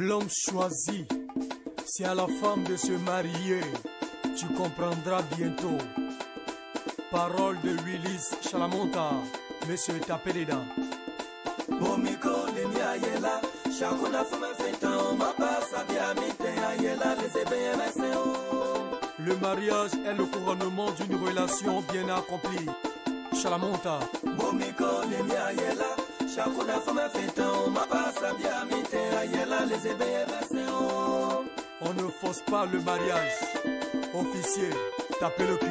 l'homme choisi, c'est à la femme de se marier. Tu comprendras bientôt. Parole de Willis Chalamonta, monsieur tapé dedans. Bomiko lemi ayela, chakuna fuma fetan, ma passa bien mite ayela, les ébéens messéo. Le mariage est le couronnement d'une relation bien accomplie. Chalamonta. Bomiko lemi ayela, chakuna fuma fetan, ma passa bien mite ayela, les ébéens messéo. On ne force pas le mariage. Officier, tapez le cul.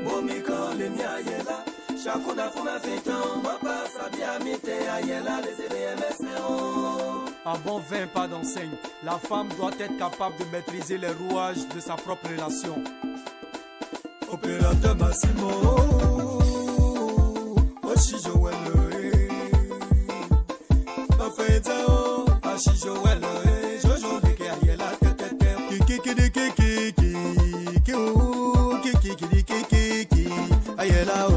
Bomiko lemi ayela, chakuna fuma fetan, ma passa bien mite ayela, les ébéens messéo. À bon vin, pas d'enseigne. La femme doit être capable de maîtriser les rouages de sa propre relation. Opérateur Massimo, Oshi Joël, Bafetao, Ashi Joël, Jojo de Kayela, Kiki de Kiki, Kiki, Ayela,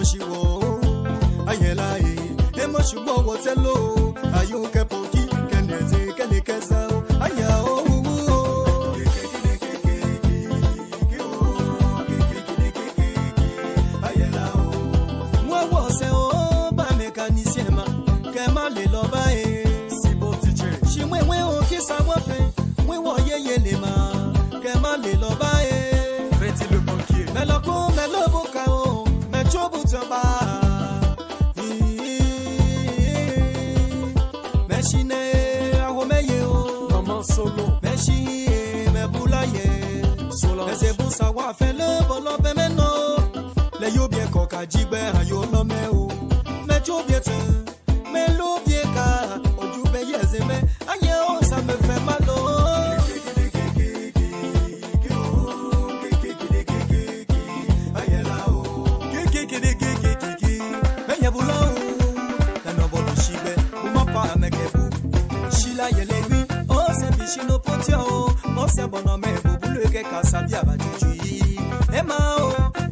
Shiwo ayela emo shubo wotelo ayuke poki kenete kenekeza aya ayela moi wose o ba mécanicien ma kema le loba si beau teacher shi mwe o kisa wo fe mwe wo yeye le ma kema le loba Faites le banquier. Meloko meloboka o Chobutamba Meshine ahomeye o Maman solo Meshi mebulaye Solange Mesebusa wa fe le bolo bemeno Le yo bien koka jigbe ayo no me o Mejo bien te Melo bien ka Ojube yezeme Aye o ça me fait mal o Chino potio, on s'est bonhomme, boule que Kassabia va tuer. Emma,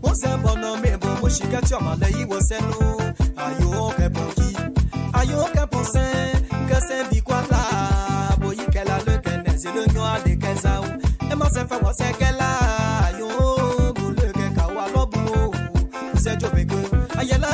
on s'est bonhomme, Moshika, Malay, was no. Ayo, Capoki, Ayo, Caponce, Cassin, Biquata, Boyicala, le Kenneth, le noir de Kazao. Emma, c'est fait was a gala, Ayo, boule que Kawalobo, c'est Jobeko, Ayala,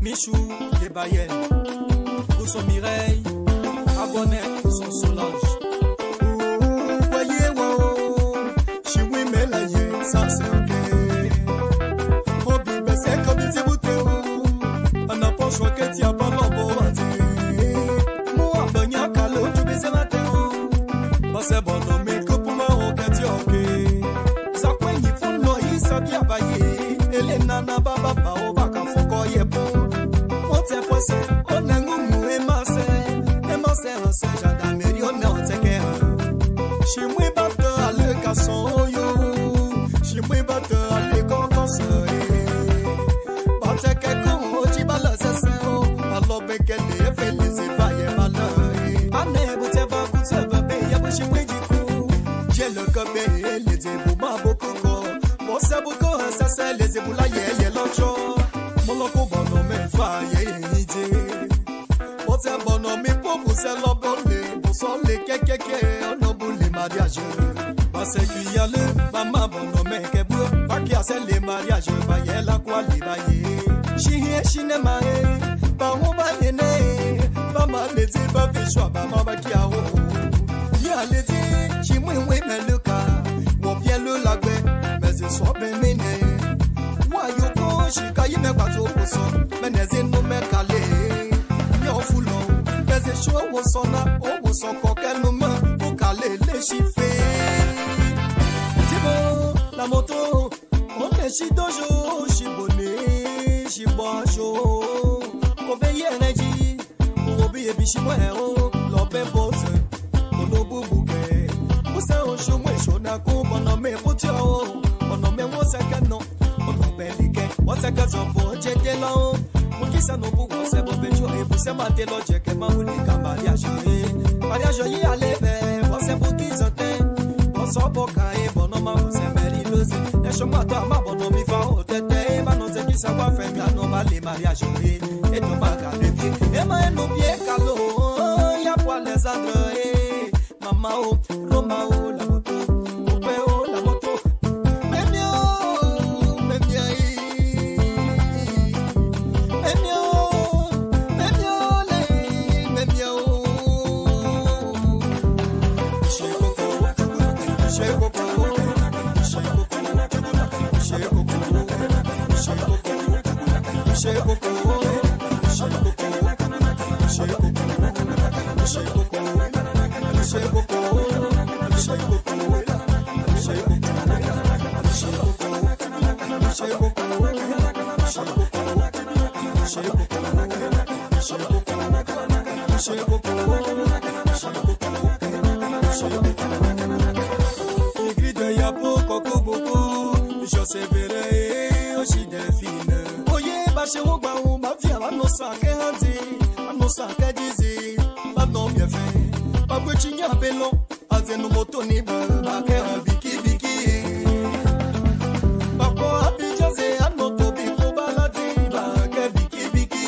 Michou des Bayens, pour son Mireille, Abonnet pour son Solange. Voyez, wow, chez oui, mais là, ça c'est ok. Oh, bébé, c'est comme il dit, on n'a pas le choix que tu as pas l'embout. Moi, ben, y'a qu'à l'eau, tu baises ma tête. Moi, c'est bon, non, mais que pour moi, on peut dire ok. Ça, quoi, il faut l'oeil, ça bien baillé. Et les nanas, baba, au bac, à fond, quoi, y'a bon. On a goût et massé, gendarmerie, on est en teke. Chez moi, batteur à le casson, yo. Chez moi, batteur à l'école, batteur quelqu'un, tu balances ça, alors, mais qu'elle est fait les évaillés, malheur. Année, vous t'es pas coûté, bébé, y'a pas chez moi du coup. J'ai le cobé, les éboules, ma beaucoup, bon, c'est beaucoup, ça c'est les éboules, là, y'a l'autre. Mon loco, bon, non, mais faille. C'est bon homme pour c'est l'obonné pour son les kékéké on oublie les mariages parce qu'il y a le maman bon homme que beau pas qu'il y a les mariages va y la quoi les bailler chine maé pas on va né pas mal les pas fait choix pas ma qui a o y a les dit moi oui mais le cas on vient le lagbe mais c'est soit ben mené moi yo ko chikayi me kwa to so mais les no me calé foulon, mais c'est chaud au son là, au son coquin nous main pour caler les chiffres. C'est bon, la moto, on est chi dojo, chi bonnet, chi bojo, on paye énergie, on obéit bichi moero, l'obé bosse, on obu bouquet, on s'est au chaud, moi chaud n'a qu'on on en met pour tiao, on en met moi c'est canon, on en met les quais, on s'est cassé pour jeter là-haut. Kisa no bugo se bo bejo e bu se mate loje ke ma uli ka mariage yi alebe bo se bu kizote bo so bo ka e bo no ma se meri lose e so ma ta ma bo no mi fa o tete ba no se kisa wa fe mi no ba le mariage e to ba ka de bi e ma no pie kalo ya kwa les andre mama o Roma o la moto o pe o la moto Je sais verrai aussi des filles. Oye, bache au baou, ma vie à nos sacs et à nos sacs à dizi. Pas non bien fait. Pas petit n'y a belon. A zeno motoni ba biki biki. Papa abidjaze a noto biko baladi ba biki biki.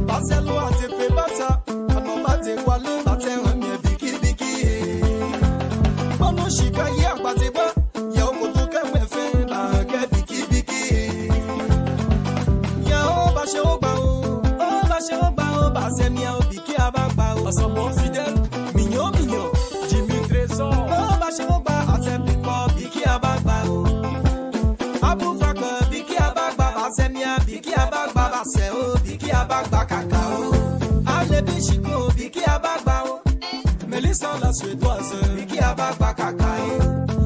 Baselo a te fe bata. A no bate kwale bate ramie biki biki. Pano shika ye akbate ba. Ensemble fidèle, mignon, Jimmy Trésor. Oh, Bachirogba, Asempico, Biki Abagba. Abou Faka, Biki Abagba, Basemia, Biki Abagba, Baseo, Biki Abagba, Cacao. Ale Bichiko, Biki Abagba. Mélissa la suédoise, Biki Abagba, Cacao.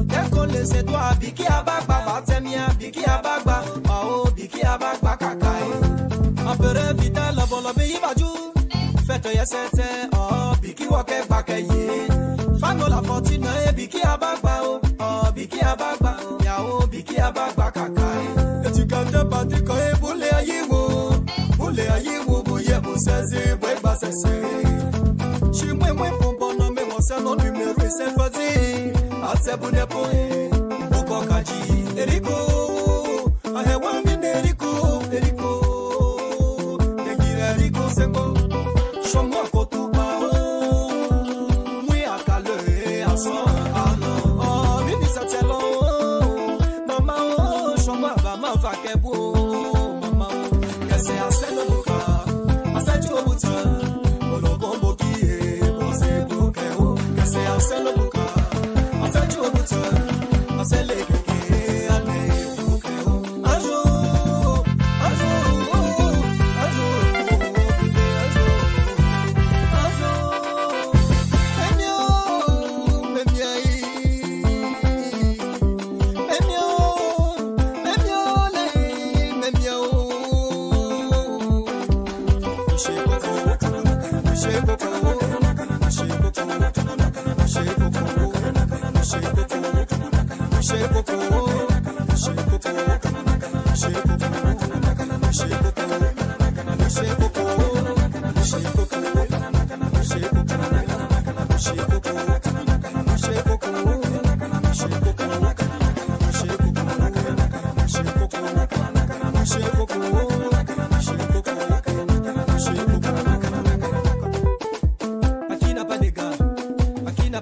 Dès qu'on les étoiles, Biki Abagba, Basemia, Biki Abagba. Oh, Biki Abagba, Cacao. Apere Vital, la bonne obéi Bajou. Faites yesete, oh, Biki wake bakaye. Fano la fortune, Biki Abagba, oh, Biki Abagba, yao, Biki Abagba kakaye. Et tu cantes pas du koe, boule ayiwo, boye bo sezi, boye ba sese. Chi mwe pompon concernant numéro et c'est facile. C'est bon pour Boko Kaji. Eriko, Ahewangi Eriko, Eriko, Eriko Seko, Shomo Kotuba, Mouya Kale, Ason, Oh, Vini Satelo, Mama, Shoma, Mama, Fakebo, Mama, Kese Aseno Buka, Asajo Buta, Ologombo Kie, Bose Bukeo, Kese Aseno Buka.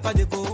Pas de go.